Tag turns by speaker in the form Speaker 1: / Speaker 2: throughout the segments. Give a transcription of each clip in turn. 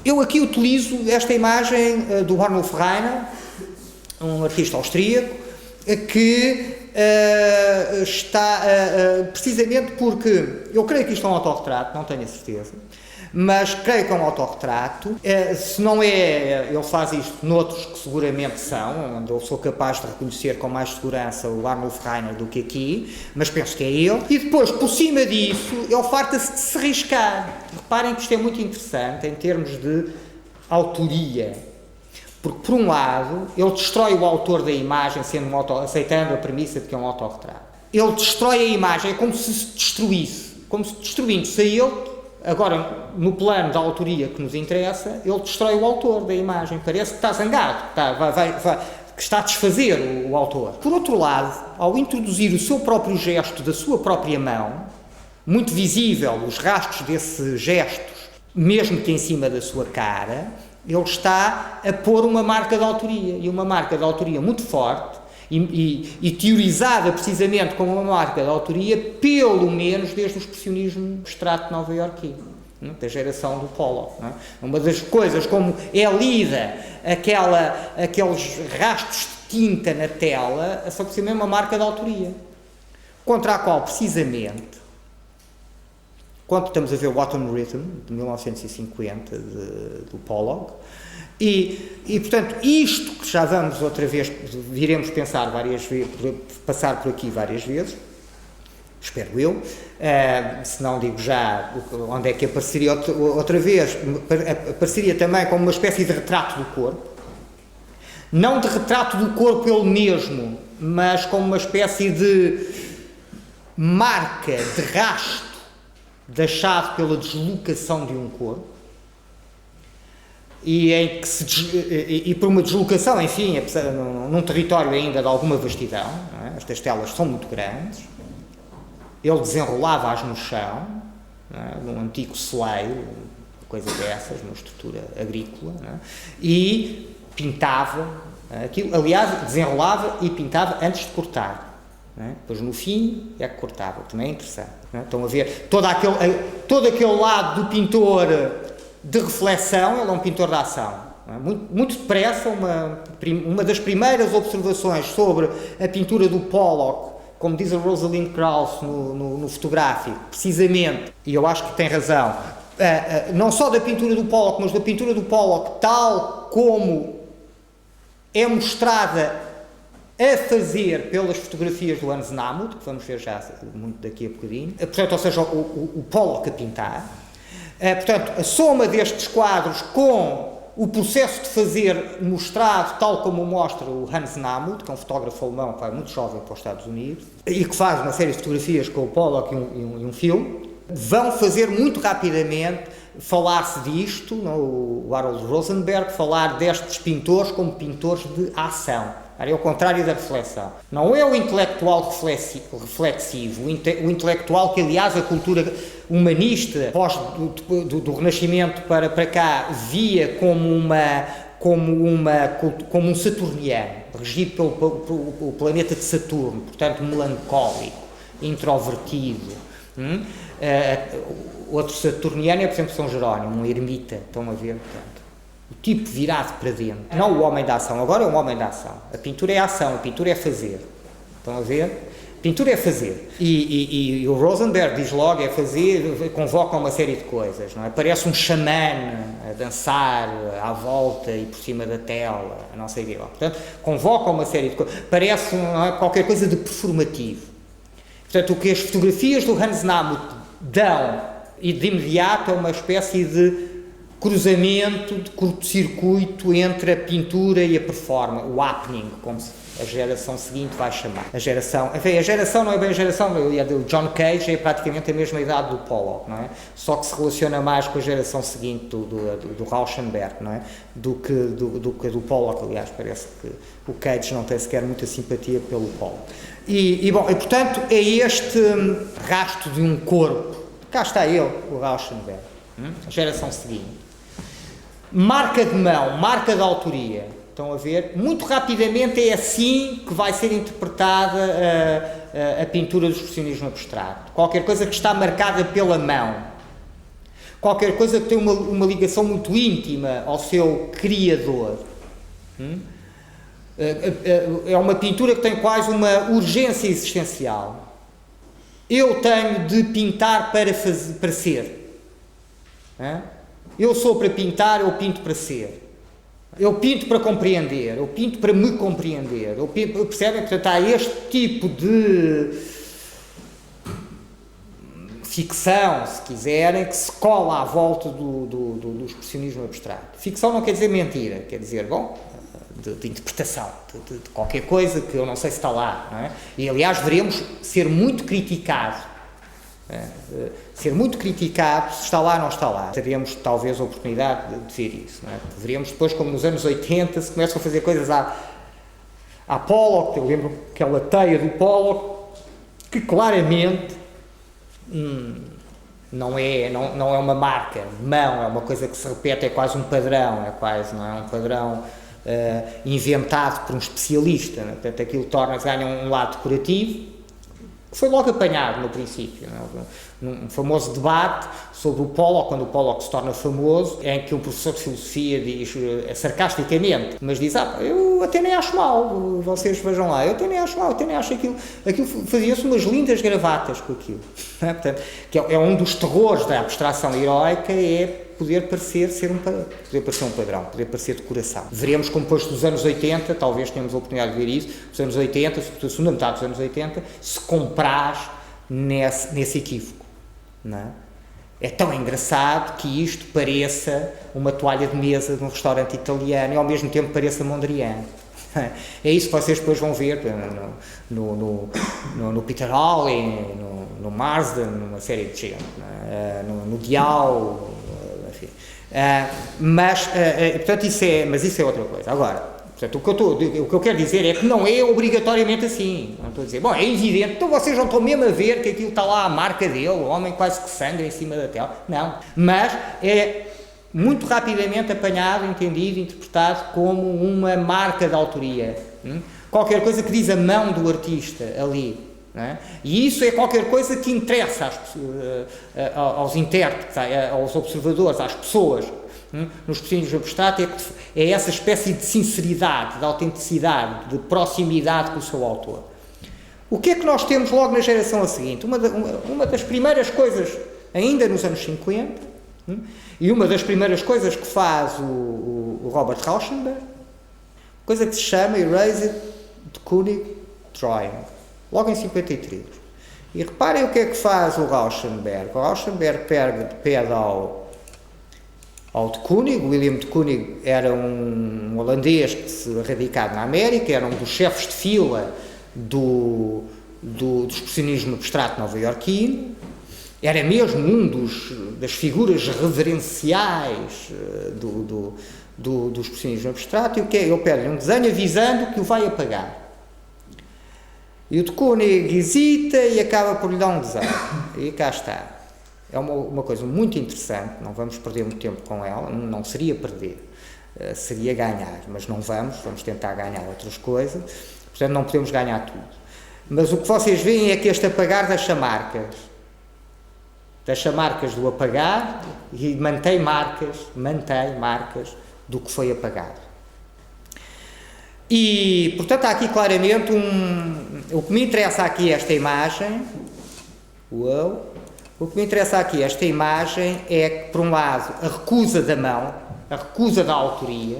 Speaker 1: Eu aqui utilizo esta imagem do Arnulf Rainer, um artista austríaco, que está, precisamente porque, eu creio que isto é um autorretrato, não tenho a certeza, mas creio que é um autorretrato. Se não é, ele faz isto noutros que seguramente são, onde eu sou capaz de reconhecer com mais segurança o Arnulf Rainer do que aqui, mas penso que é ele. E depois, por cima disso, ele farta-se de se riscar. Reparem que isto é muito interessante em termos de autoria, porque, por um lado, ele destrói o autor da imagem, aceitando a premissa de que é um autorretrato. Ele destrói a imagem, é como se destruísse, como se destruindo-se a ele. Agora, no plano da autoria que nos interessa, ele destrói o autor da imagem. Parece que está zangado, que está a desfazer o autor. Por outro lado, ao introduzir o seu próprio gesto da sua própria mão, muito visível os rastros desses gestos, mesmo que em cima da sua cara, ele está a pôr uma marca de autoria, e uma marca de autoria muito forte, e teorizada precisamente como uma marca de autoria, pelo menos desde o expressionismo abstrato nova-iorquino, da geração do Pollock. Uma das coisas como é lida aqueles rastros de tinta na tela, são precisamente uma marca de autoria, contra a qual, precisamente, quando estamos a ver o Autumn Rhythm, de 1950, do Pollock, e, portanto, isto que já vamos outra vez, viremos pensar várias vezes, passar por aqui várias vezes, espero eu, se não digo já onde é que apareceria outra vez, apareceria também como uma espécie de retrato do corpo, não de retrato do corpo ele mesmo, mas como uma espécie de marca, de rasto, deixado pela deslocação de um corpo, e em que e por uma deslocação, enfim, num território ainda de alguma vastidão, não é? Estas telas são muito grandes, ele desenrolava-as no chão, não é? Num antigo celeiro, coisa dessas, numa estrutura agrícola, não é? E pintava aquilo, aliás, desenrolava e pintava antes de cortar, não é? Depois no fim é que cortava, também é interessante, não é? Estão a ver todo aquele lado do pintor de reflexão. Ele é um pintor de ação, não é? Muito depressa. Uma das primeiras observações sobre a pintura do Pollock, como diz a Rosalind Krauss no fotográfico, precisamente, e eu acho que tem razão, não só da pintura do Pollock, mas da pintura do Pollock tal como é mostrada a fazer pelas fotografias do Hans Namuth, que vamos ver já muito daqui a bocadinho, portanto, ou seja, o Pollock a pintar. Portanto, a soma destes quadros com o processo de fazer mostrado, tal como mostra o Hans Namuth, que é um fotógrafo alemão que vai muito jovem para os Estados Unidos, e que faz uma série de fotografias com o Pollock e um filme, vão fazer muito rapidamente falar-se disto, o Harold Rosenberg, falar destes pintores como pintores de ação. É o contrário da reflexão. Não é o intelectual reflexivo, o intelectual que, aliás, a cultura humanista, pós do Renascimento para cá, via como um saturniano, regido pelo planeta de Saturno, portanto, melancólico, introvertido. Outro saturniano é, por exemplo, São Jerónimo, um ermita, estão a ver, portanto. O tipo virado para dentro, não o homem da ação. Agora é um homem da ação. A pintura é ação, a pintura é fazer. Estão a ver? A pintura é fazer. E o Rosenberg diz logo, é fazer, convoca uma série de coisas, não é? Parece um xamã a dançar à volta e por cima da tela, a não sei o que lá. Portanto, convoca uma série de coisas. Parece, não é, qualquer coisa de performativo. Portanto, o que as fotografias do Hans Namuth dão, e de imediato, é uma espécie de cruzamento, de curto-circuito entre a pintura e a performance, o happening, como a geração seguinte vai chamar. A geração não é bem a geração, é do John Cage, é praticamente a mesma idade do Pollock, não é? Só que se relaciona mais com a geração seguinte do Rauschenberg, não é? Do que do Pollock. Aliás, parece que o Cage não tem sequer muita simpatia pelo Pollock. E portanto, é este rasto de um corpo. Cá está ele, o Rauschenberg, a geração seguinte. Marca de mão, marca de autoria, estão a ver? Muito rapidamente é assim que vai ser interpretada a pintura do expressionismo abstrato. Qualquer coisa que está marcada pela mão. qualquer coisa que tem uma ligação muito íntima ao seu criador. É uma pintura que tem quase uma urgência existencial. Eu tenho de pintar para ser. Eu sou para pintar, eu pinto para ser. Eu pinto para compreender, eu pinto para me compreender. Percebem? Portanto, há este tipo de ficção, se quiserem, que se cola à volta do expressionismo abstrato. Ficção não quer dizer mentira, quer dizer, de interpretação, de qualquer coisa que eu não sei se está lá, não é? E, aliás, deveremos ser muito criticados. Ser muito criticado se está lá ou não está lá. Teríamos, talvez, a oportunidade de ver isso, não é? Deveríamos, depois, como nos anos 80, se começam a fazer coisas à Pollock, eu lembro aquela teia do Pollock, que claramente não é uma marca, mão, é uma coisa que se repete, é quase um padrão, não é um padrão inventado por um especialista, não é? Portanto, aquilo ganha um lado decorativo, que foi logo apanhado no princípio, não é? Num famoso debate sobre o Pollock, quando o Pollock se torna famoso, em que um professor de filosofia diz, sarcasticamente, mas diz, eu até nem acho mal, vocês vejam lá, eu até nem acho mal, eu até nem acho aquilo fazia-se umas lindas gravatas com aquilo, não é? Portanto, que é um dos terrores da abstração heroica, é poder parecer um padrão, poder parecer decoração. Veremos como depois dos anos 80, talvez tenhamos a oportunidade de ver isso, dos anos 80, sobretudo a segunda metade dos anos 80, se compraz nesse equívoco, não é? É tão engraçado que isto pareça uma toalha de mesa de um restaurante italiano e ao mesmo tempo pareça Mondrian. É isso que vocês depois vão ver no Peter Hawley, no Marsden, numa série de gente, no Dial, enfim. Portanto, isso é outra coisa. Agora, portanto, o que eu quero dizer é que não é obrigatoriamente assim. Não estou a dizer, é evidente, então vocês não estão mesmo a ver que aquilo está lá a marca dele, o homem quase que sangra em cima da tela. Não. Mas é muito rapidamente apanhado, entendido, interpretado como uma marca de autoria. Qualquer coisa que diz a mão do artista ali. Não é? E isso é qualquer coisa que interessa aos intérpretes, aos observadores, às pessoas. No expressionismo abstrato é essa espécie de sinceridade, de autenticidade, de proximidade com o seu autor. O que é que nós temos logo na geração a seguinte? Uma das primeiras coisas, ainda nos anos 50, e uma das primeiras coisas que faz o Robert Rauschenberg, coisa que se chama Erased de Koenig Drawing, logo em 53. E reparem o que é que faz o Rauschenberg. O Rauschenberg pede ao de Koenig. William de Koenig era um holandês que se radicado na América, era um dos chefes de fila do expressionismo abstrato nova-iorquino, era mesmo das figuras reverenciais do expressionismo abstrato, e o que é? Ele pede-lhe um desenho avisando que o vai apagar. E o de Koenig hesita e acaba por lhe dar um desenho. E cá está. É uma coisa muito interessante, não vamos perder muito tempo com ela, não seria perder, seria ganhar, mas não vamos tentar ganhar outras coisas, portanto não podemos ganhar tudo. Mas o que vocês veem é que este apagar deixa marcas do apagar e mantém marcas do que foi apagado. E, portanto, há aqui claramente o que me interessa aqui esta imagem, o que me interessa aqui esta imagem é que, por um lado, a recusa da mão, a recusa da autoria,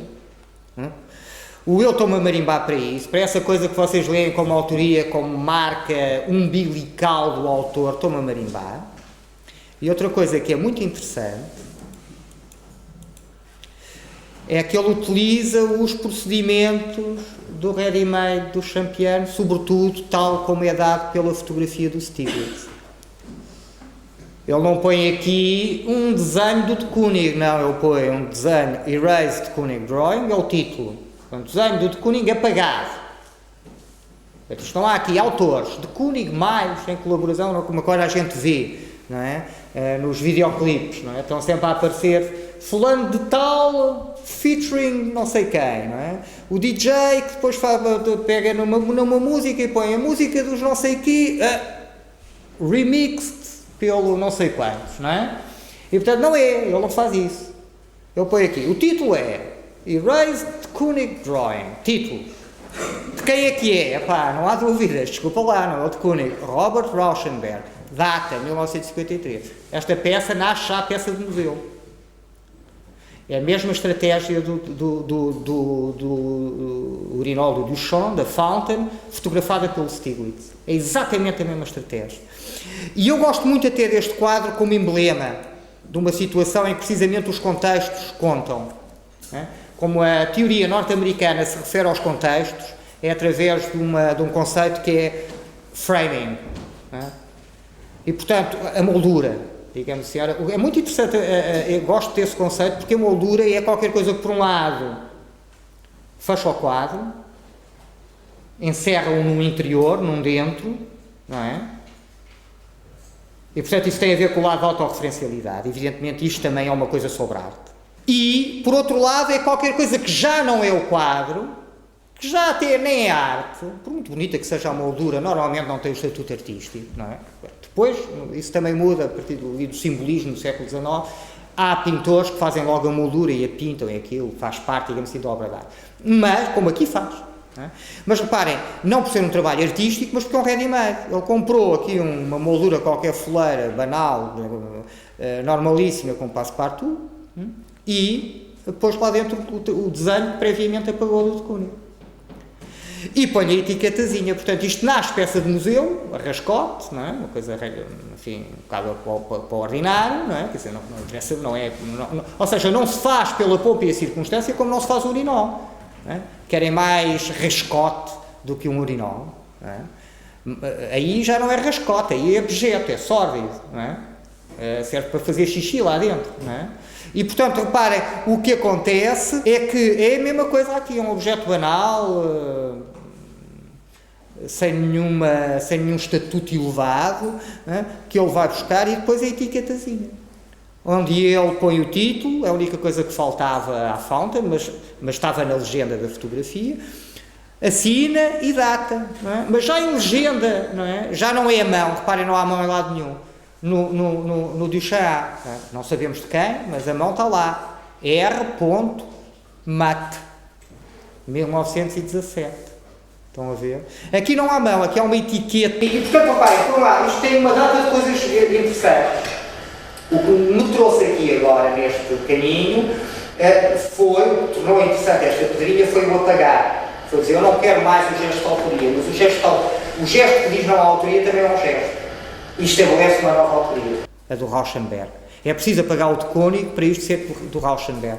Speaker 1: eu estou-me a marimbar para isso, para essa coisa que vocês leem como autoria, como marca umbilical do autor, estou-me a marimbar. E outra coisa que é muito interessante é que ele utiliza os procedimentos do ready-made do Champion, sobretudo tal como é dado pela fotografia do Stiglitz. Ele não põe aqui um desenho do de Koenig, não, ele põe um desenho Erased de Koenig Drawing, é o título. Um desenho do de Koenig apagado. Estão lá aqui autores de Koenig mais em colaboração, como agora a gente vê, não é? Nos videoclipes, não é? Estão sempre a aparecer fulano de tal featuring não sei quem, não é? O DJ que depois pega numa música e põe a música dos não sei quê remixed pelo não sei quantos, não é? E portanto não é, ele não faz isso. Ele põe aqui, o título é Erased Koenig Drawing, título. De quem é que é? Epá, não há dúvidas, desculpa lá, não é o de Koenig, Robert Rauschenberg, data 1953. Esta peça nasce já a peça de museu. É a mesma estratégia do urinol do Duchamp, da Fountain, fotografada pelo Stiglitz. É exatamente a mesma estratégia. E eu gosto muito até deste quadro como emblema de uma situação em que precisamente os contextos contam. Né? Como a teoria norte-americana se refere aos contextos, é através de um conceito que é framing. Né? E, portanto, a moldura. Digamos assim, é muito interessante, eu gosto desse conceito, porque a moldura é qualquer coisa que, por um lado, fecha o quadro, encerra-o num interior, num dentro, não é? E, portanto, isso tem a ver com o lado da autorreferencialidade. Evidentemente, isto também é uma coisa sobre arte. E, por outro lado, é qualquer coisa que já não é o quadro, que já até nem é arte, por muito bonita que seja a moldura, normalmente não tem o estatuto artístico, não é? Depois, isso também muda a partir do simbolismo do século XIX. Há pintores que fazem logo a moldura e a pintam, e aquilo faz parte, digamos assim, da obra de arte. Mas, como aqui faz. Não é? Mas reparem, não por ser um trabalho artístico, mas porque é um ready-made. Ele comprou aqui uma moldura qualquer foleira, banal, normalíssima, com passe-partout, e pôs lá dentro o desenho que previamente apagou do Koenig. E põe a etiquetazinha, portanto, isto nasce peça de museu, a rascote, não é? Uma coisa, enfim, um bocado para o ordinário, não é? Quer dizer, não interessa, não é. Ou seja, não se faz pela pompa e a circunstância como não se faz o urinol. Não é? Querem mais rascote do que um urinol. Não é? Aí já não é rascote, aí é objeto, é sórdido, não é? Serve para fazer xixi lá dentro, não é? E, portanto, reparem, o que acontece é que é a mesma coisa aqui, é um objeto banal, sem nenhum estatuto elevado, que ele vai buscar, e depois a etiquetazinha. Onde ele põe o título, é a única coisa que faltava à Fountain, mas estava na legenda da fotografia, assina e data, não é? Mas já em legenda, não é? Já não é a mão, reparem, não há mão em lado nenhum. No Duchamp, não sabemos de quem, mas a mão está lá, R.Mat, 1917, estão a ver? Aqui não há mão, aqui há uma etiqueta, e portanto, reparem, por lá, isto tem uma data de coisas interessantes. O que me trouxe aqui agora, neste caminho, tornou interessante esta pedrinha, foi o apagar. Foi dizer, eu não quero mais o gesto de autoria, mas o gesto que diz não à autoria também é um gesto. E estabelece uma nova autoria, a do Rauschenberg. É preciso apagar o de Koenig para isto ser do Rauschenberg.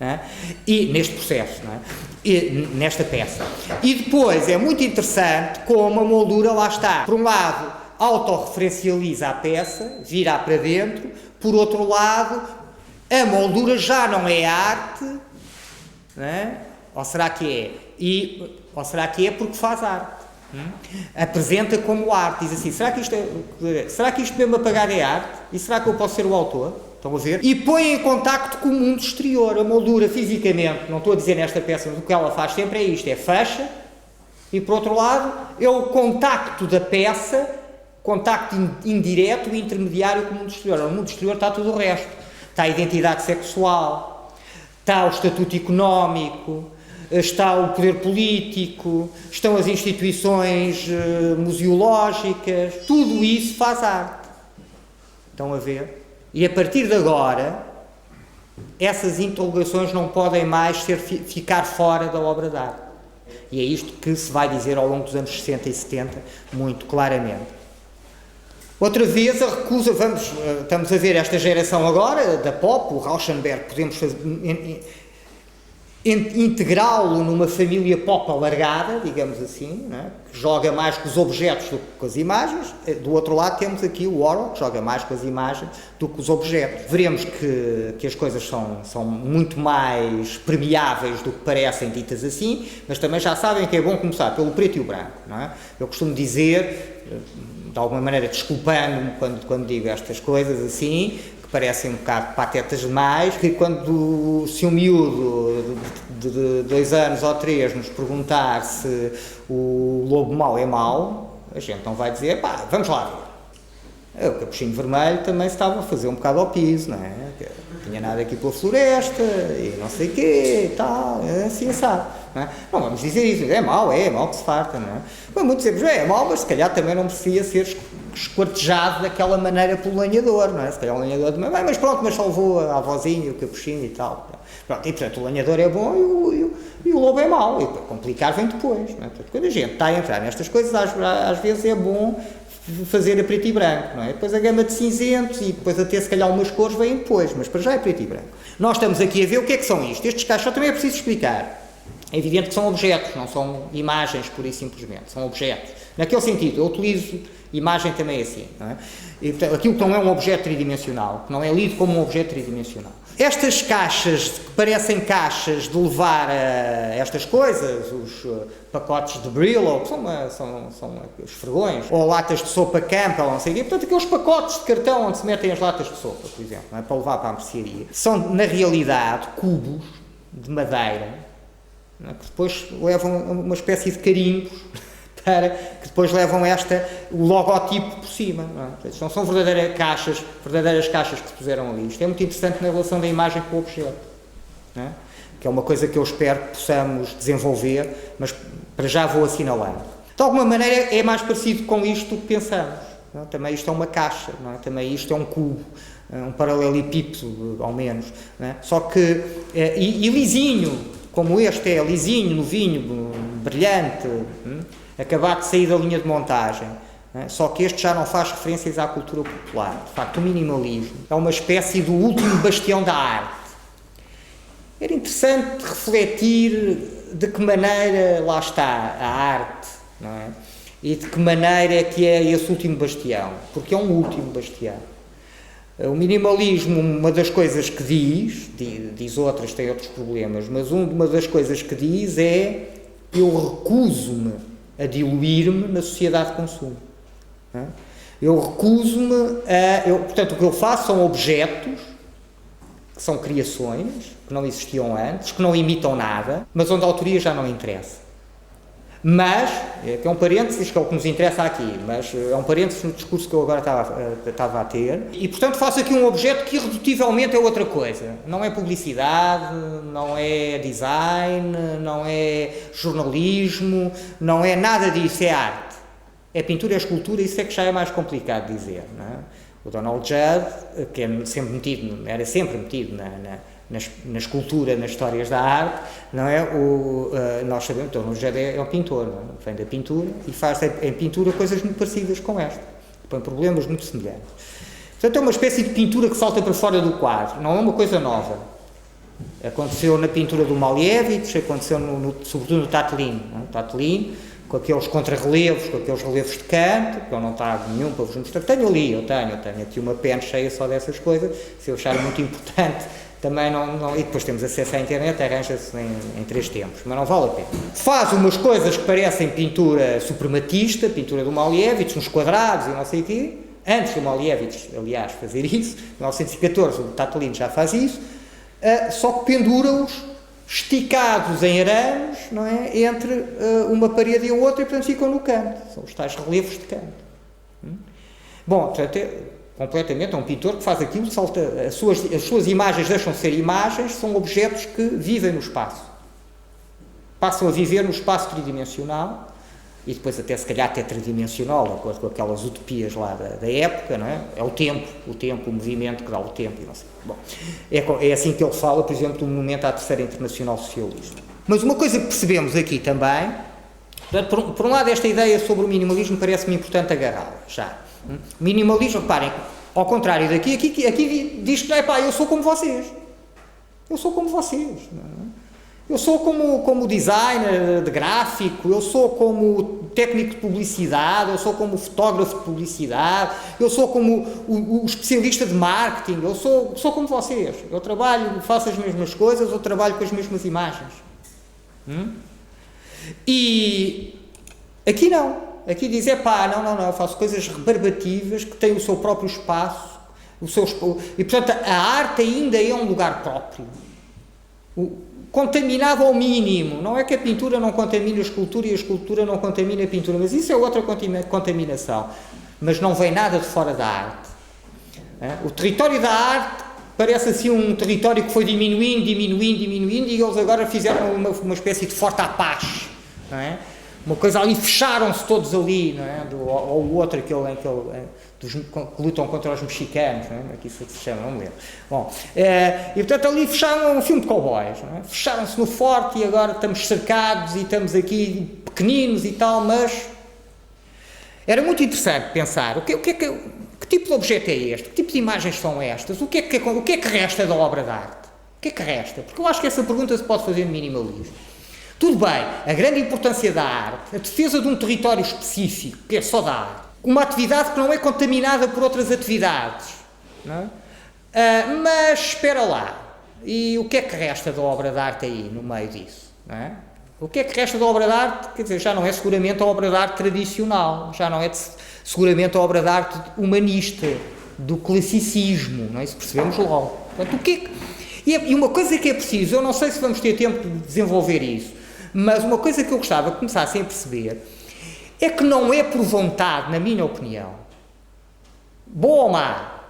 Speaker 1: É? E neste processo, não é? E nesta peça. E depois é muito interessante como a moldura lá está. Por um lado, autorreferencializa a peça, vira para dentro. Por outro lado, a moldura já não é arte, não é? Ou será que é? Ou será que é porque faz arte? Apresenta como arte, diz assim, será que isto mesmo apagar é arte? E será que eu posso ser o autor? Estão a ver? E põe em contacto com o mundo exterior, a moldura fisicamente, não estou a dizer nesta peça, mas o que ela faz sempre é isto, é fecha, e por outro lado, é o contacto da peça, contacto indireto e intermediário com o mundo exterior. No mundo exterior está tudo o resto, está a identidade sexual, está o estatuto económico, está o poder político, estão as instituições museológicas, tudo isso faz arte. Estão a ver? E a partir de agora, essas interrogações não podem mais ficar fora da obra de arte. E é isto que se vai dizer ao longo dos anos 60 e 70, muito claramente. Outra vez a recusa, estamos a ver esta geração agora, da pop, o Rauschenberg, podemos integrá-lo numa família pop alargada, digamos assim, não é? Que joga mais com os objetos do que com as imagens. Do outro lado temos aqui o Warhol, que joga mais com as imagens do que com os objetos. Veremos que as coisas são muito mais permeáveis do que parecem ditas assim, mas também já sabem que é bom começar pelo preto e o branco, não é? Eu costumo dizer, de alguma maneira desculpando-me quando digo estas coisas assim, que parecem um bocado patetas demais, que quando se um miúdo de 2 anos ou 3 nos perguntar se o lobo mau é mau, a gente não vai dizer, pá, vamos lá ver. O Capuchinho Vermelho também se estava a fazer um bocado ao piso, não é? Não tinha nada aqui pela floresta, e não sei o quê, e tal, assim, sabe? Não vamos dizer isso, é mau que se farta, não é? Mas muitos dizemos, é mau, mas se calhar também não merecia ser esquartejado daquela maneira pelo lenhador, não é? Se calhar o lenhador também, mas pronto, mas salvou a avózinha, o Capuchinho e tal. Pronto, e portanto o lenhador é bom e o lobo é mau, e para complicar vem depois, não é? Portanto, quando a gente está a entrar nestas coisas, às vezes é bom fazer a preto e branco, não é? Depois a gama de cinzentos e depois até se calhar umas cores vêm depois, mas para já é preto e branco. Nós estamos aqui a ver o que é que são isto. Estes caixas também é preciso explicar. É evidente que são objetos, não são imagens pura e simplesmente, são objetos. Naquele sentido, eu utilizo imagem também assim, não é? E, portanto, aquilo que não é um objeto tridimensional, que não é lido como um objeto tridimensional. Estas caixas, que parecem caixas de levar estas coisas, os pacotes de Brillo, que são os fregões, ou latas de sopa Campbell, não sei o quê, portanto, aqueles pacotes de cartão onde se metem as latas de sopa, por exemplo, não é? Para levar para a mercearia, são, na realidade, cubos de madeira, não é? Que depois levam uma espécie de carimbos, que depois levam o logotipo por cima. Não é? Portanto, não são verdadeiras caixas que se puseram ali. Isto é muito interessante na relação da imagem com o objeto, não é? Que é uma coisa que eu espero que possamos desenvolver, mas para já vou assinalando. De alguma maneira é mais parecido com isto do que pensamos. Não é? Também isto é uma caixa, não é? Também isto é um cubo, um paralelepípedo, ao menos. Não é? Só que, e lisinho, como este é, lisinho, novinho, brilhante, acabado de sair da linha de montagem, só que este já não faz referências à cultura popular. De facto, o minimalismo é uma espécie do último bastião da arte. Era interessante refletir de que maneira lá está a arte, não é? E de que maneira é que é esse último bastião, porque é um último bastião. O minimalismo, uma das coisas que diz outras, tem outros problemas, mas uma das coisas que diz é: eu recuso-me a diluir-me na sociedade de consumo. Eu recuso-me portanto, o que eu faço são objetos, que são criações, que não existiam antes, que não imitam nada, mas onde a autoria já não interessa. Mas, que é um parênteses, que é o que nos interessa aqui, mas é um parênteses no discurso que eu agora estava a ter, e portanto faço aqui um objeto que irredutivelmente é outra coisa. Não é publicidade, não é design, não é jornalismo, não é nada disso, é arte. É pintura, é escultura, isso é que já é mais complicado de dizer, não é? O Donald Judd, que era sempre metido na escultura, nas histórias da arte, não é? Nós sabemos que o Donald Judd é um pintor, não é? Vem da pintura e faz em pintura coisas muito parecidas com esta, põe problemas muito semelhantes. Portanto, é uma espécie de pintura que salta para fora do quadro, não é uma coisa nova. Aconteceu na pintura do Malevich, aconteceu sobretudo no Tatlin, não é? Tatlin, com aqueles contrarrelevos, com aqueles relevos de canto, que eu não trago nenhum para vos mostrar. Tenho aqui uma pen cheia só dessas coisas, se eu achar muito importante, também não, e depois temos acesso à internet, arranja-se em 3 tempos, mas não vale a pena. Faz umas coisas que parecem pintura suprematista, pintura do Malevich, uns quadrados e não sei o quê, antes do Malevich, aliás, fazer isso, em 1914 o Tatlin já faz isso, só que pendura-os esticados em arames, não é? Entre uma parede e a outra, e portanto ficam no canto, são os tais relevos de canto. Bom, portanto, completamente é um pintor que faz aquilo, salta, as suas imagens deixam de ser imagens, são objetos que vivem no espaço, passam a viver no espaço tridimensional, e depois até se calhar tetradimensional, de acordo com aquelas utopias lá da época, não é? É o tempo, o movimento que dá o tempo, e não sei. Bom, é assim que ele fala, por exemplo, do monumento à Terceira Internacional Socialista. Mas uma coisa que percebemos aqui também, portanto, por um lado esta ideia sobre o minimalismo parece-me importante agarrá-la, já. O minimalismo, reparem, ao contrário daqui, aqui diz que, eu sou como vocês. Eu sou como vocês, não é? Eu sou como designer de gráfico, eu sou como técnico de publicidade, eu sou como fotógrafo de publicidade, eu sou como o especialista de marketing, eu sou como vocês. Eu trabalho, faço as mesmas coisas, eu trabalho com as mesmas imagens. E aqui não. Aqui diz, não, eu faço coisas rebarbativas que têm o seu próprio espaço, e portanto a arte ainda é um lugar próprio. Contaminado ao mínimo, não é que a pintura não contamina a escultura e a escultura não contamina a pintura, mas isso é outra contaminação. mas não vem nada de fora da arte. O território da arte parece assim um território que foi diminuindo, e eles agora fizeram uma espécie de forte Apache, não é? Uma coisa ali, fecharam-se todos ali, não é? Ou o outro, dos que lutam contra os mexicanos, não é? Aqui isso se chama, não me lembro. Bom, e portanto ali fecharam um filme de cowboys, não é? Fecharam-se no forte e agora estamos cercados e estamos aqui pequeninos e tal, mas era muito interessante pensar que tipo de objeto é este, que tipo de imagens são estas, o que é que resta da obra de arte? O que é que resta? Porque eu acho que essa pergunta se pode fazer no minimalismo. Tudo bem, a grande importância da arte, a defesa de um território específico, que é só da arte, uma atividade que não é contaminada por outras atividades, não é? Mas espera lá, e o que é que resta da obra de arte aí, no meio disso? Não é? O que é que resta da obra de arte? Quer dizer, já não é seguramente a obra de arte tradicional, já não é seguramente a obra de arte humanista, do classicismo, não é? Isso percebemos logo. Portanto, e uma coisa que é preciso, eu não sei se vamos ter tempo de desenvolver isso, mas uma coisa que eu gostava que começassem a perceber é que não é por vontade, na minha opinião, boa ou má,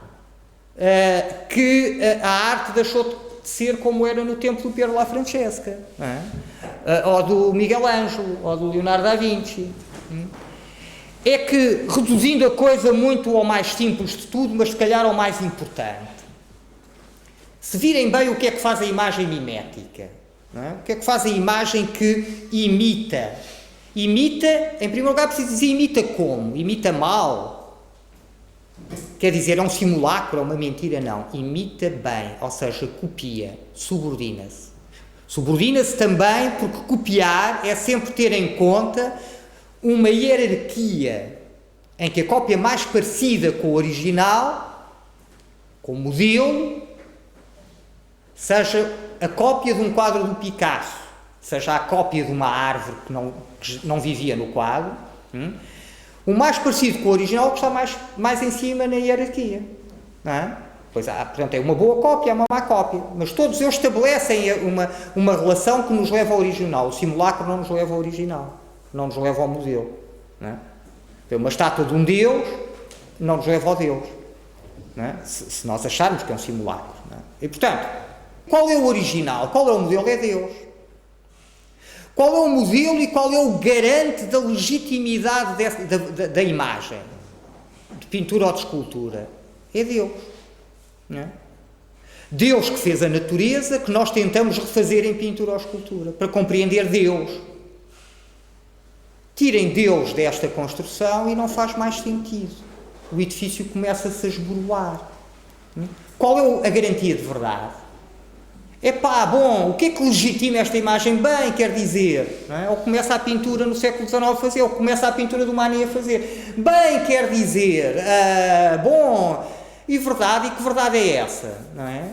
Speaker 1: que a arte deixou de ser como era no tempo do Piero La Francesca, não é? Ou do Miguel Ângelo, ou do Leonardo da Vinci. É que, reduzindo a coisa muito ao mais simples de tudo, mas se calhar ao mais importante, se virem bem o que é que faz a imagem mimética, não é? O que é que faz a imagem que imita? Imita, em primeiro lugar, preciso dizer imita como? Imita mal? Quer dizer, é um simulacro, é uma mentira? Não. Imita bem, ou seja, copia, subordina-se. Subordina-se também porque copiar é sempre ter em conta uma hierarquia em que a cópia mais parecida com o original, com o modelo, seja a cópia de um quadro do Picasso, seja a cópia de uma árvore que não vivia no quadro, o mais parecido com o original que está mais em cima na hierarquia. Não é? Pois portanto, é uma boa cópia, é uma má cópia, mas todos eles estabelecem uma relação que nos leva ao original. O simulacro não nos leva ao original, não nos leva ao modelo. Não é? Uma estátua de um Deus não nos leva ao Deus, não é? Se nós acharmos que é um simulacro. Não é? E, portanto, qual é o original? Qual é o modelo? É Deus. Qual é o modelo e qual é o garante da legitimidade da imagem? De pintura ou de escultura? É Deus. Não é? Deus que fez a natureza, que nós tentamos refazer em pintura ou escultura, para compreender Deus. Tirem Deus desta construção e não faz mais sentido. O edifício começa-se a esboroar. Qual é a garantia de verdade? Bom, o que é que legitima esta imagem? Bem, quer dizer, não é? Ou começa a pintura no século XIX a fazer, ou começa a pintura do Manet a fazer. Bem, quer dizer, bom, e verdade, e que verdade é essa? Não é?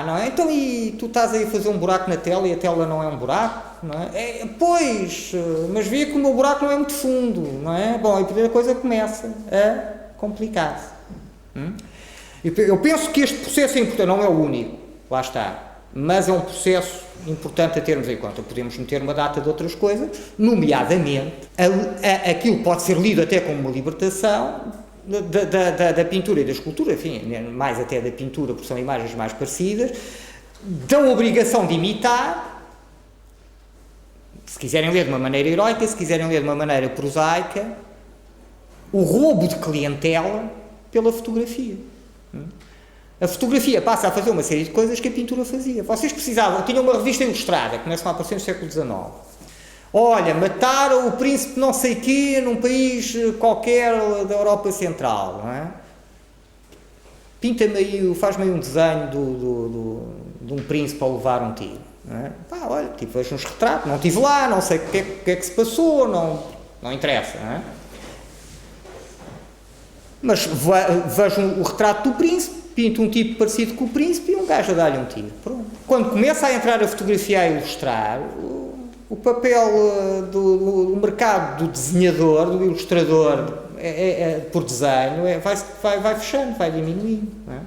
Speaker 1: Não é? Então, e tu estás aí a fazer um buraco na tela e a tela não é um buraco? Não é? Pois, mas vê que o meu buraco não é muito fundo, não é? Bom, e a primeira coisa começa a complicar-se. Eu penso que este processo é importante, não é o único. Lá está. Mas é um processo importante a termos em conta. Podemos meter uma data de outras coisas, nomeadamente, aquilo pode ser lido até como uma libertação da pintura e da escultura, enfim, mais até da pintura, porque são imagens mais parecidas, da obrigação de imitar, se quiserem ler de uma maneira heroica, se quiserem ler de uma maneira prosaica, o roubo de clientela pela fotografia. A fotografia passa a fazer uma série de coisas que a pintura fazia. Vocês tinham uma revista ilustrada, que começa a aparecer no século XIX. Olha, mataram o príncipe não sei quê num país qualquer da Europa Central, não é? Pinta-me aí, faz-me aí um desenho de um príncipe a levar um tiro, não é? Olha, vejo uns retratos, não estive lá, não sei o que é que se passou, não interessa, não é? Mas vejo o retrato do príncipe, pinta um tipo parecido com o príncipe e um gajo a dar-lhe um tiro. Pronto. Quando começa a entrar a fotografia a ilustrar, o papel do mercado do desenhador, do ilustrador, por desenho, vai fechando, vai diminuindo. Não é?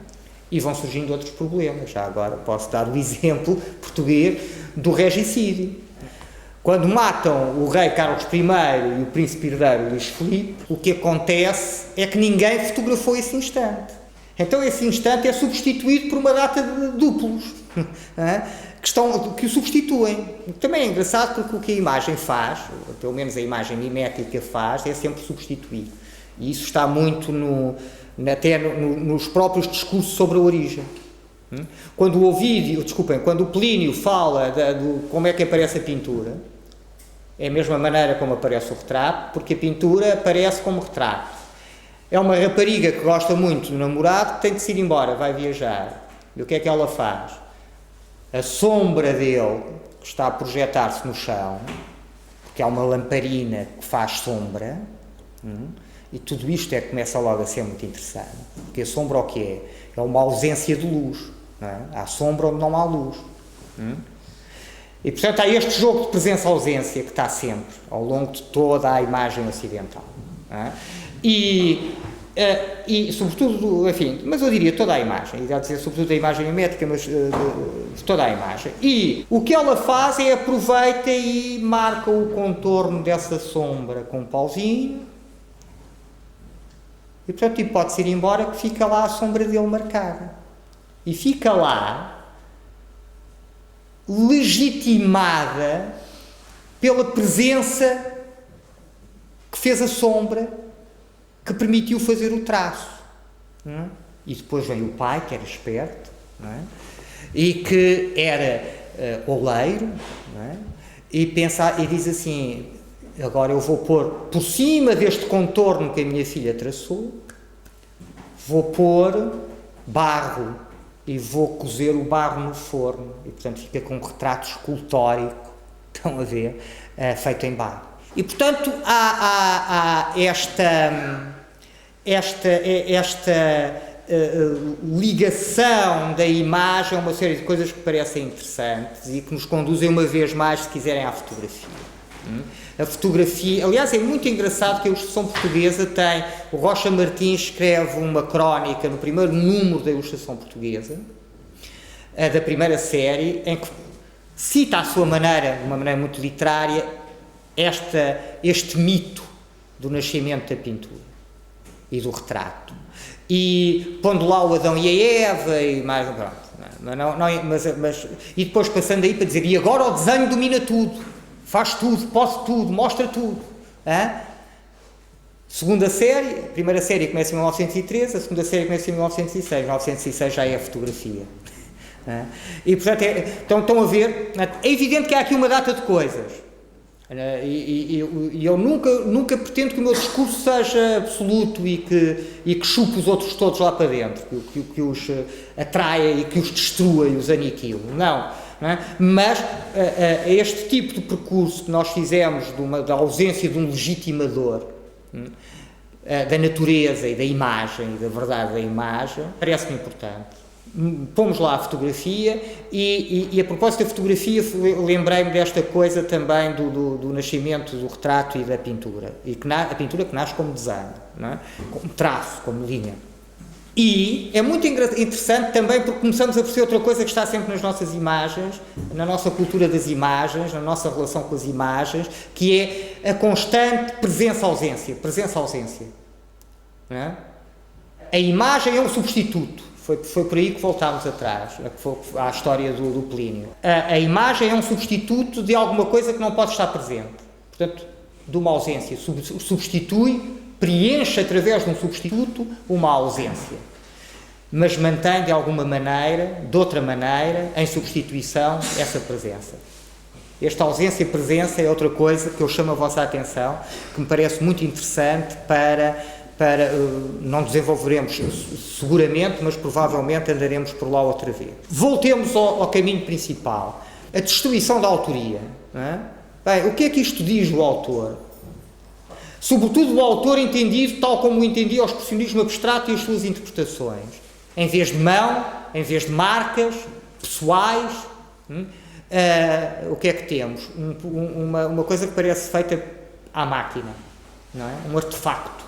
Speaker 1: E vão surgindo outros problemas. Já agora posso dar o exemplo português do regicídio. Quando matam o rei Carlos I e o príncipe herdeiro Luís Filipe, o que acontece é que ninguém fotografou esse instante. Então esse instante é substituído por uma data de duplos que o substituem. Também é engraçado porque o que a imagem faz, pelo menos a imagem mimética faz, é sempre substituir. E isso está muito até nos próprios discursos sobre a origem. Quando o Plínio fala de como é que aparece a pintura, é a mesma maneira como aparece o retrato, porque a pintura aparece como retrato. É uma rapariga que gosta muito do namorado, que tem de se ir embora, vai viajar. E o que é que ela faz? A sombra dele, que está a projetar-se no chão, porque há uma lamparina que faz sombra, e tudo isto começa logo a ser muito interessante. Porque a sombra o que é? É uma ausência de luz. Não é? Há sombra onde não há luz. E, portanto, há este jogo de presença-ausência que está sempre, ao longo de toda a imagem ocidental. Não é? E sobretudo, enfim, mas eu diria toda a imagem, ia dizer sobretudo a imagem mimética, mas de toda a imagem. E o que ela faz é aproveita e marca o contorno dessa sombra com um pauzinho, e portanto pode-se ir embora que fica lá a sombra dele marcada. E fica lá legitimada pela presença que fez a sombra, que permitiu fazer o traço. Não é? E depois vem o pai, que era esperto, não é? E que era oleiro, não é? E diz assim, agora eu vou pôr por cima deste contorno que a minha filha traçou, vou pôr barro e vou cozer o barro no forno. E portanto fica com um retrato escultórico, estão a ver, feito em barro. E portanto há esta ligação da imagem a uma série de coisas que parecem interessantes e que nos conduzem uma vez mais, se quiserem, à fotografia. A fotografia, aliás, é muito engraçado que a Ilustração Portuguesa tem, o Rocha Martins escreve uma crónica no primeiro número da Ilustração Portuguesa, da primeira série, em que cita à sua maneira, de uma maneira muito literária, este mito do nascimento da pintura e do retrato. E pondo lá o Adão e a Eva e mais, pronto, e depois passando aí para dizer, e agora o desenho domina tudo. Faz tudo, pode tudo, mostra tudo. Segunda série, a primeira série começa em 1913, a segunda série começa em 1906. 1906 já é a fotografia. E, portanto, estão a ver, é evidente que há aqui uma data de coisas. E eu nunca pretendo que o meu discurso seja absoluto e que chupe os outros todos lá para dentro, que os atraia e que os destrua e os aniquile. Não. Mas este tipo de percurso que nós fizemos da ausência de um legitimador da natureza e da imagem e da verdade da imagem parece-me importante. Pomos lá a fotografia e a propósito da fotografia lembrei-me desta coisa também do nascimento do retrato e da pintura, a pintura que nasce como desenho, não é? Como traço, como linha. E é muito interessante também porque começamos a perceber outra coisa que está sempre nas nossas imagens, na nossa cultura das imagens, na nossa relação com as imagens, que é a constante presença-ausência. Presença-ausência. Não é? A imagem é um substituto. Foi por aí que voltámos atrás, à história do Plínio. A imagem é um substituto de alguma coisa que não pode estar presente. Portanto, de uma ausência. Substitui, preenche através de um substituto uma ausência, mas mantém de alguma maneira, de outra maneira, em substituição, essa presença. Esta ausência-presença é outra coisa que eu chamo a vossa atenção, que me parece muito interessante para não desenvolveremos seguramente, mas provavelmente andaremos por lá outra vez. Voltemos ao caminho principal, a destruição da autoria. Não é? Bem, o que é que isto diz do autor? Sobretudo o autor entendido tal como o entendia o expressionismo abstrato e as suas interpretações. Em vez de mão, em vez de marcas pessoais, o que é que temos? Uma coisa que parece feita à máquina, não é? Um artefacto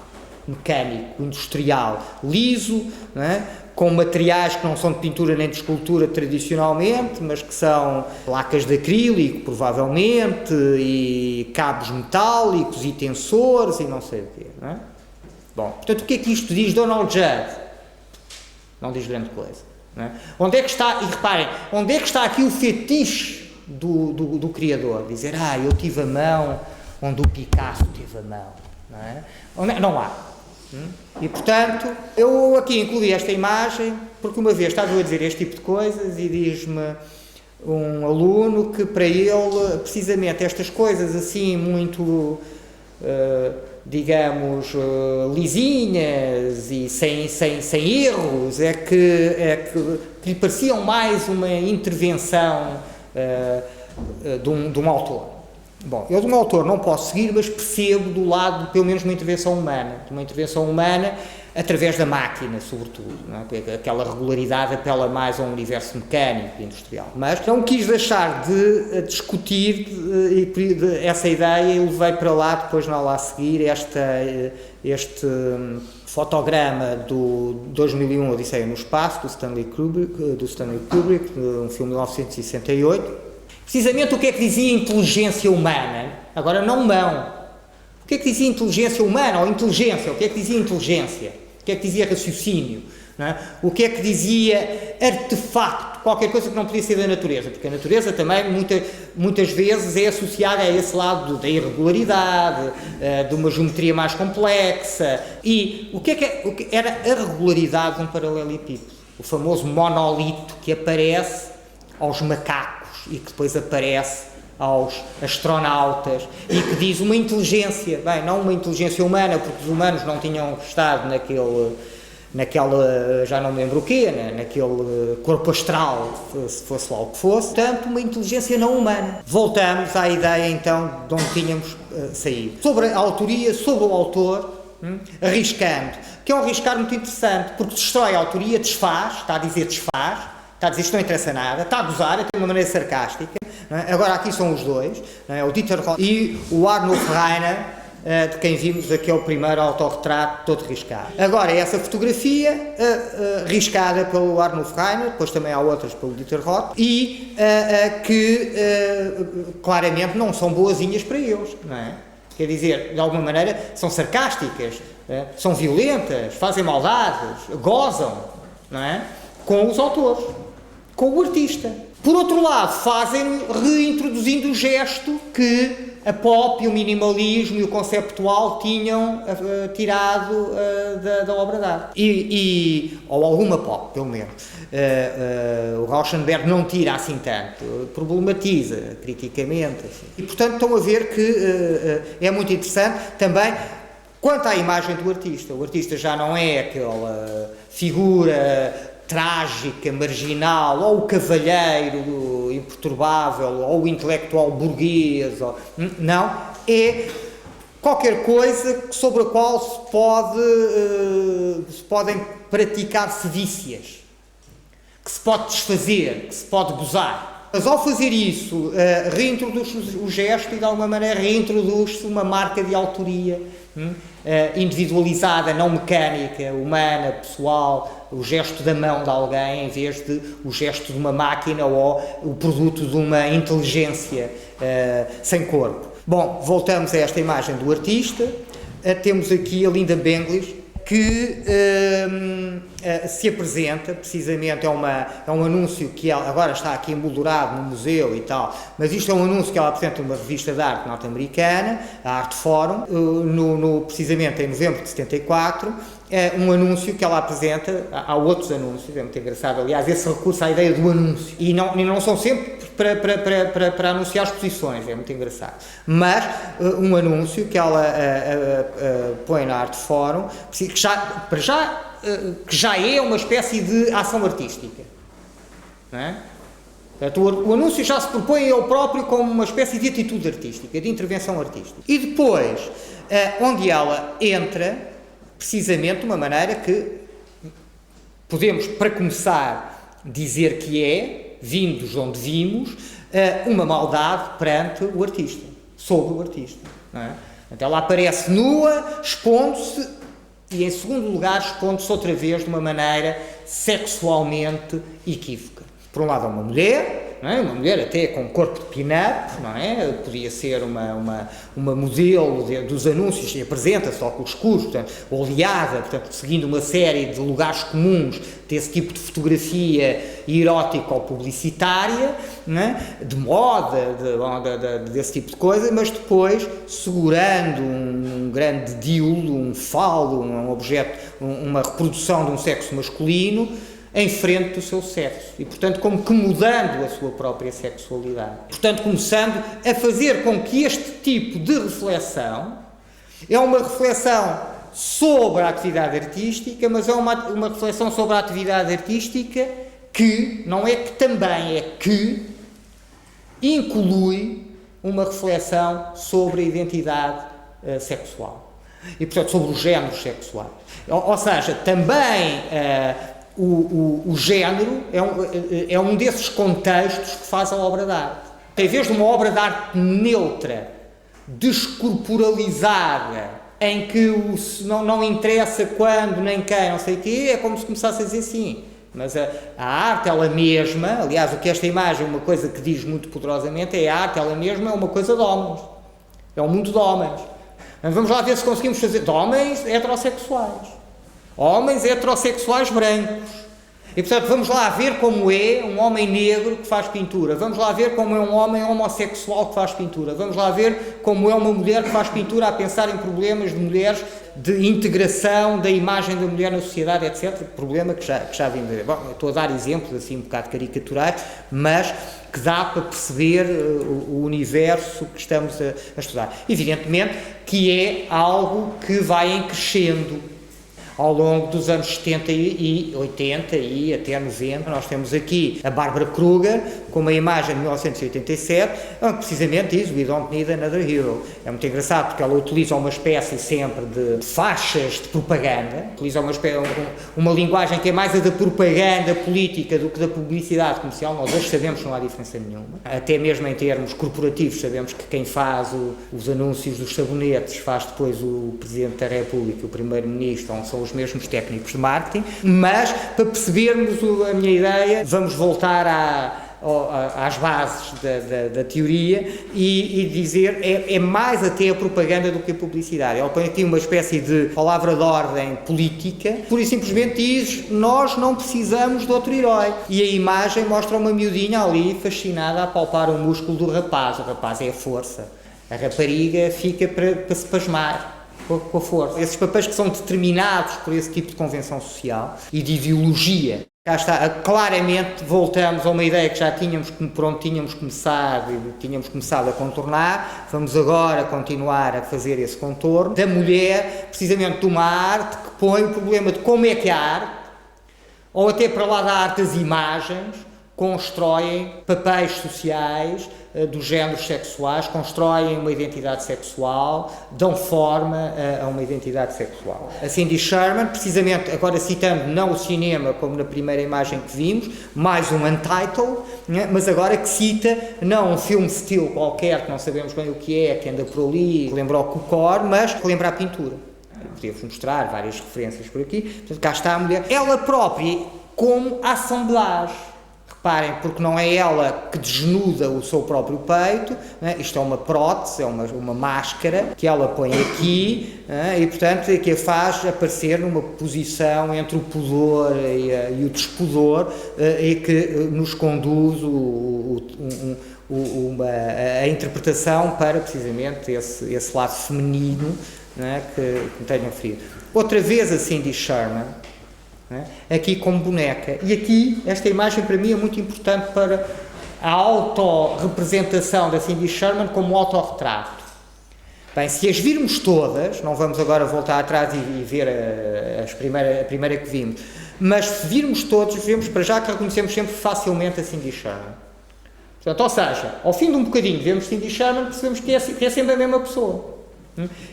Speaker 1: mecânico, industrial, liso, não é? com materiais que não são de pintura nem de escultura tradicionalmente, mas que são placas de acrílico, provavelmente, e cabos metálicos e tensores e não sei o quê, não é? Bom, portanto, o que é que isto diz Donald Judd? Não diz grande coisa, não é? Onde é que está, e reparem, onde é que está aqui o fetiche do criador? Dizer, eu tive a mão onde o Picasso teve a mão, não é? Não há. E, portanto, eu aqui incluí esta imagem, porque uma vez estava a dizer este tipo de coisas e diz-me um aluno que para ele, precisamente estas coisas assim muito, digamos, lisinhas e sem erros, é que lhe pareciam mais uma intervenção de um autor. Bom, eu de um autor não posso seguir, mas percebo do lado, pelo menos, de uma intervenção humana através da máquina, sobretudo, não é? Aquela regularidade apela mais a um universo mecânico e industrial. Mas não quis deixar de discutir essa ideia e levei para lá, depois na aula a seguir, este fotograma do 2001, Odisseia no Espaço, do Stanley Kubrick, um filme de 1968. Precisamente o que é que dizia inteligência humana? Agora não mão. O que é que dizia inteligência humana ou inteligência? O que é que dizia inteligência? O que é que dizia raciocínio? Não é? O que é que dizia artefacto? Qualquer coisa que não podia ser da natureza, porque a natureza também muitas vezes é associada a esse lado da irregularidade, de uma geometria mais complexa. E o que era a regularidade de um paralelepípedo? O famoso monolito que aparece aos macacos e que depois aparece aos astronautas e que diz uma inteligência, bem, não uma inteligência humana, porque os humanos não tinham estado naquela, já não me lembro o quê, naquele corpo astral, se fosse lá o que fosse, portanto, uma inteligência não humana. Voltamos à ideia, então, de onde tínhamos saído. Sobre a autoria, sobre o autor, arriscando, que é um arriscar muito interessante, porque destrói a autoria, desfaz, está a dizer isto não interessa nada, está a gozar, de uma maneira sarcástica, não é? Agora aqui são os dois, não é? O Dieter Roth e o Arnulf Rainer, de quem vimos aquele primeiro autorretrato todo riscado. Agora, essa fotografia, riscada pelo Arnulf Rainer, depois também há outras pelo Dieter Roth, e que claramente não são boazinhas para eles, não é? Quer dizer, de alguma maneira, são sarcásticas, são violentas, fazem maldades, gozam, não é? Com os autores, com o artista. Por outro lado, fazem reintroduzindo o gesto que a pop e o minimalismo e o conceptual tinham tirado da obra de arte. Ou alguma pop, pelo menos. O Rauschenberg não tira assim tanto, problematiza criticamente. Assim. E, portanto, estão a ver que é muito interessante também quanto à imagem do artista. O artista já não é aquela figura trágica, marginal, ou o cavalheiro imperturbável, ou o intelectual burguês, não, é qualquer coisa sobre a qual se podem praticar sedícias, que se pode desfazer, que se pode gozar. Mas ao fazer isso, reintroduz-se o gesto e de alguma maneira reintroduz-se uma marca de autoria individualizada, não mecânica, humana, pessoal, o gesto da mão de alguém em vez de o gesto de uma máquina ou o produto de uma inteligência sem corpo. Bom, voltamos a esta imagem do artista. Temos aqui a Linda Benglish, que se apresenta, precisamente é um anúncio que ela, agora está aqui emoldurado no museu e tal, mas isto é um anúncio que ela apresenta numa revista de arte norte-americana, a Art Forum, precisamente em novembro de 74, é um anúncio que ela apresenta, há outros anúncios, é muito engraçado, aliás, esse recurso à ideia do anúncio, e não são sempre para anunciar exposições, é muito engraçado, mas um anúncio que ela põe na Art Forum, que já é uma espécie de ação artística, não é? Portanto, o anúncio já se propõe ele próprio como uma espécie de atitude artística, de intervenção artística. E depois, onde ela entra, precisamente de uma maneira que podemos, para começar, dizer que é, vindos onde vimos, uma maldade perante o artista, sobre o artista. Não é? Então ela aparece nua, expondo-se E, em segundo lugar, expondo-se outra vez de uma maneira sexualmente equívoca. Por um lado, é uma mulher, não é? Uma mulher até com um corpo de pin-up, não é? Podia ser uma modelo dos anúncios e apresenta-se óculos escuros, portanto, oleada, portanto, seguindo uma série de lugares comuns desse tipo de fotografia erótica ou publicitária, não é? De moda, desse tipo de coisa, mas depois segurando um grande diulo, um falo, um objeto, uma reprodução de um sexo masculino, em frente do seu sexo e, portanto, como que mudando a sua própria sexualidade. Portanto, começando a fazer com que este tipo de reflexão é uma reflexão sobre a atividade artística, mas é uma reflexão sobre a atividade artística que, não é que também, é que inclui uma reflexão sobre a identidade sexual e, portanto, sobre os géneros sexuais. Ou seja, também o género é um desses contextos que faz a obra de arte. Em vez de uma obra de arte neutra, descorporalizada, em que não interessa quando, nem quem, não sei o quê, é como se começasse a dizer assim. Mas a arte, ela mesma, aliás, o que esta imagem, uma coisa que diz muito poderosamente, é a arte, ela mesma é uma coisa de homens. É um mundo de homens. Mas vamos lá ver se conseguimos fazer de homens heterossexuais. Homens heterossexuais brancos. E, portanto, vamos lá ver como é um homem negro que faz pintura. Vamos lá ver como é um homem homossexual que faz pintura. Vamos lá ver como é uma mulher que faz pintura a pensar em problemas de mulheres, de integração da imagem da mulher na sociedade, etc. Problema que já vim ver. Bom, estou a dar exemplos assim um bocado caricaturais, mas que dá para perceber o universo que estamos a estudar. Evidentemente que é algo que vai em crescendo ao longo dos anos 70 e 80 e até 90. Nós temos aqui a Barbara Kruger, com uma imagem de 1987, onde precisamente diz "We don't need another hero". É muito engraçado porque ela utiliza uma espécie sempre de faixas de propaganda, utiliza uma linguagem que é mais a da propaganda política do que da publicidade comercial. Nós hoje sabemos que não há diferença nenhuma. Até mesmo em termos corporativos, sabemos que quem faz os anúncios dos sabonetes faz depois o Presidente da República, o Primeiro-Ministro, onde são os mesmos técnicos de marketing. Mas, para percebermos a minha ideia, vamos voltar às bases da teoria e dizer é mais até a propaganda do que a publicidade. Ela põe aqui uma espécie de palavra de ordem política, pura e simplesmente diz: nós não precisamos de outro herói. E a imagem mostra uma miudinha ali fascinada a palpar o músculo do rapaz. O rapaz é a força, a rapariga fica para se pasmar com a força. Esses papéis que são determinados por esse tipo de convenção social e de ideologia. Cá está, claramente voltamos a uma ideia que já tínhamos começado a contornar. Vamos agora continuar a fazer esse contorno da mulher, precisamente de uma arte que põe o problema de como é que a arte, ou até para lá da arte as imagens, constroem papéis sociais dos géneros sexuais, constroem uma identidade sexual, dão forma a uma identidade sexual. A Cindy Sherman, precisamente, agora citando não o cinema como na primeira imagem que vimos, mais um Untitled, né, mas agora que cita não um filme still qualquer, que não sabemos bem o que é, que anda por ali, que lembra o Cukor, mas que lembra a pintura. Podemos mostrar várias referências por aqui. Portanto, cá está a mulher, ela própria como assemblage. Reparem, porque não é ela que desnuda o seu próprio peito, né? Isto é uma prótese, é uma máscara que ela põe aqui, né? E, portanto, que a faz aparecer numa posição entre o pudor e o despudor, e que nos conduz a interpretação para, precisamente, esse lado feminino, né? que me tenho referido. Outra vez a Cindy Sherman, aqui como boneca, e aqui esta imagem para mim é muito importante para a autorrepresentação da Cindy Sherman como autorretrato. Bem, se as virmos todas, não vamos agora voltar atrás e ver a primeira que vimos, mas se virmos todos, vemos para já que reconhecemos sempre facilmente a Cindy Sherman. Portanto, ou seja, ao fim de um bocadinho vemos Cindy Sherman, percebemos que é sempre a mesma pessoa.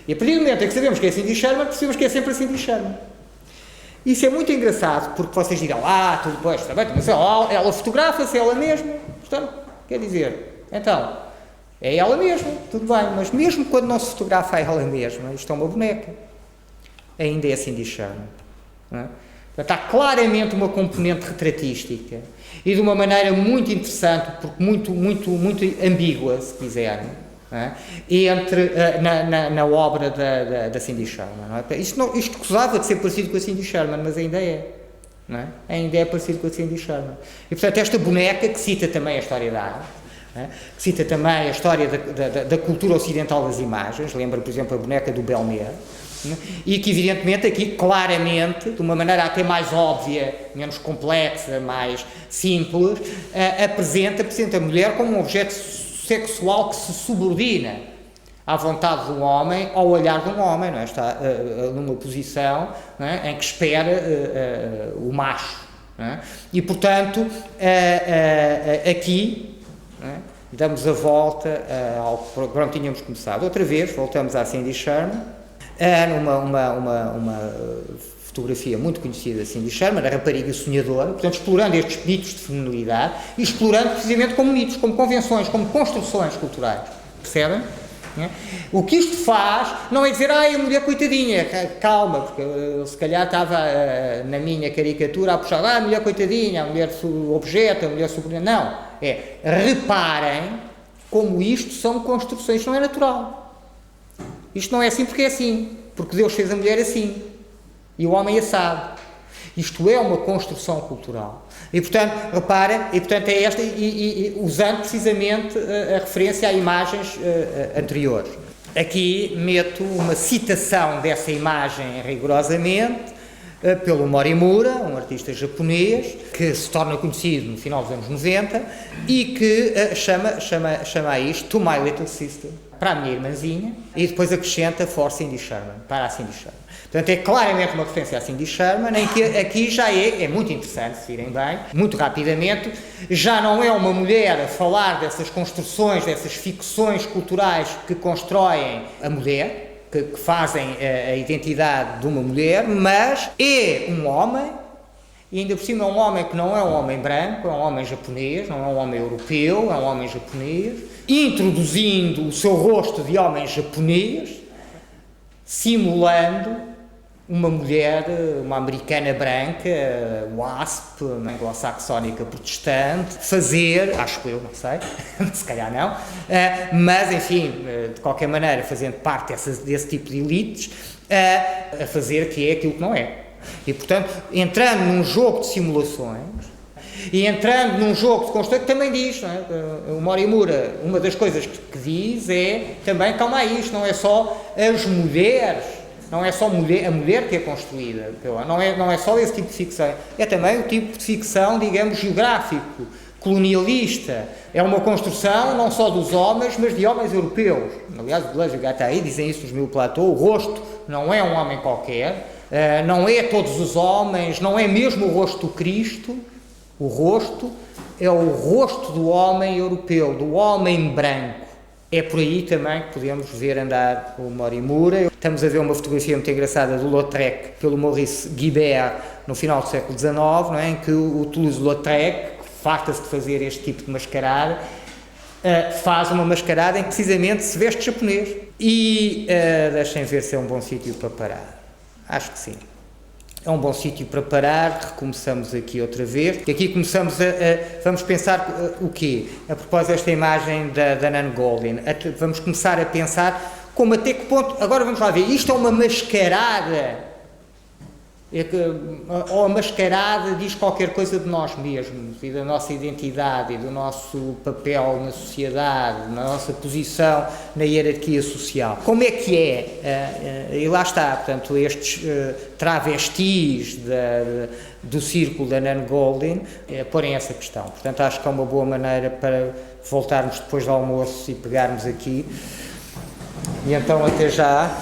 Speaker 1: E a partir do momento em que sabemos que é Cindy Sherman, percebemos que é sempre a Cindy Sherman. Isso é muito engraçado, porque vocês dirão, tudo bem, está bem, mas ela fotografa-se ela mesma, portanto, quer dizer, então, é ela mesma, tudo bem, mas mesmo quando não se fotografa a ela mesma, isto é uma boneca. ainda é Cindy Sherman. Não é? Portanto, há claramente uma componente retratística e de uma maneira muito interessante, porque muito ambígua, se quiserem, não é? Entre, na obra da Cindy Sherman. Não é? Isto gozava de ser parecido com a Cindy Sherman, mas ainda é. Não é? Ainda é parecido com a Cindy Sherman. E, portanto, esta boneca, que cita também a história da arte, que cita também a história da cultura ocidental das imagens, lembra, por exemplo, a boneca do Belmer, e que, evidentemente, aqui, claramente, de uma maneira até mais óbvia, menos complexa, mais simples, apresenta a mulher como um objeto sexual que se subordina à vontade do homem, ao olhar de um homem, não é? Está numa posição, não é? Em que espera o macho. Não é? E, portanto, aqui, não é? Damos a volta ao programa que tínhamos começado. Outra vez, voltamos à Cindy Sherman, numa fotografia muito conhecida da Cindy Sherman, a rapariga sonhadora, portanto, explorando estes mitos de feminilidade e explorando precisamente como mitos, como convenções, como construções culturais. Percebem? O que isto faz não é dizer, a mulher coitadinha, calma, porque eu se calhar estava na minha caricatura a puxar, a mulher coitadinha, a mulher objeto, a mulher subordinada. Não, reparem como isto são construções, isto não é natural. Isto não é assim porque é assim, porque Deus fez a mulher assim, e o homem assado. Isto é uma construção cultural. E, portanto, reparem, é esta, usando precisamente a referência a imagens anteriores. Aqui meto uma citação dessa imagem rigorosamente, pelo Morimura, um artista japonês, que se torna conhecido no final dos anos 90 e que chama a isto To My Little Sister, para a minha irmãzinha, e depois acrescenta For Cindy Sherman, para a Cindy Sherman. Portanto, é claramente uma referência à Cindy Sherman, em que aqui já é muito interessante, se virem bem, muito rapidamente, já não é uma mulher a falar dessas construções, dessas ficções culturais que constroem a mulher, que fazem a identidade de uma mulher, mas é um homem, e ainda por cima é um homem que não é um homem branco, é um homem japonês, não é um homem europeu, é um homem japonês, introduzindo o seu rosto de homem japonês, simulando uma mulher, uma americana branca, WASP, uma anglo-saxónica protestante, fazer, acho eu, não sei, se calhar não, mas enfim, de qualquer maneira, fazendo parte desse tipo de elites, a fazer que é aquilo que não é. E, portanto, entrando num jogo de simulações, e entrando num jogo de construção, que também diz, não é? O Morimura, uma das coisas que diz é também, calma aí, isto não é só as mulheres, não é só a mulher que é construída, não é só esse tipo de ficção, é também o tipo de ficção, digamos, geográfico, colonialista, é uma construção não só dos homens, mas de homens europeus. Aliás, o Deleuze e o Guattari dizem isso nos Mil Platô, o rosto não é um homem qualquer, não é todos os homens, não é mesmo o rosto do Cristo, o rosto é o rosto do homem europeu, do homem branco. É por aí também que podemos ver andar o Morimura. Estamos a ver uma fotografia muito engraçada do Lautrec, pelo Maurice Guibert, no final do século XIX, não é? Em que o Toulouse-Lautrec, que farta-se de fazer este tipo de mascarada, faz uma mascarada em que precisamente se veste japonês. E deixem ver se é um bom sítio para parar. Acho que sim. É um bom sítio para parar, recomeçamos aqui outra vez. E aqui começamos vamos pensar o quê? A propósito desta imagem da Nan Goldin, vamos começar a pensar como até que ponto, agora vamos lá ver, isto é uma mascarada, ou a mascarada diz qualquer coisa de nós mesmos, e da nossa identidade, e do nosso papel na sociedade, na nossa posição na hierarquia social. Como é que é? E lá está, portanto, estes travestis do círculo da Nan Goldin porem essa questão. Portanto, acho que é uma boa maneira para voltarmos depois do almoço e pegarmos aqui. E então, até já.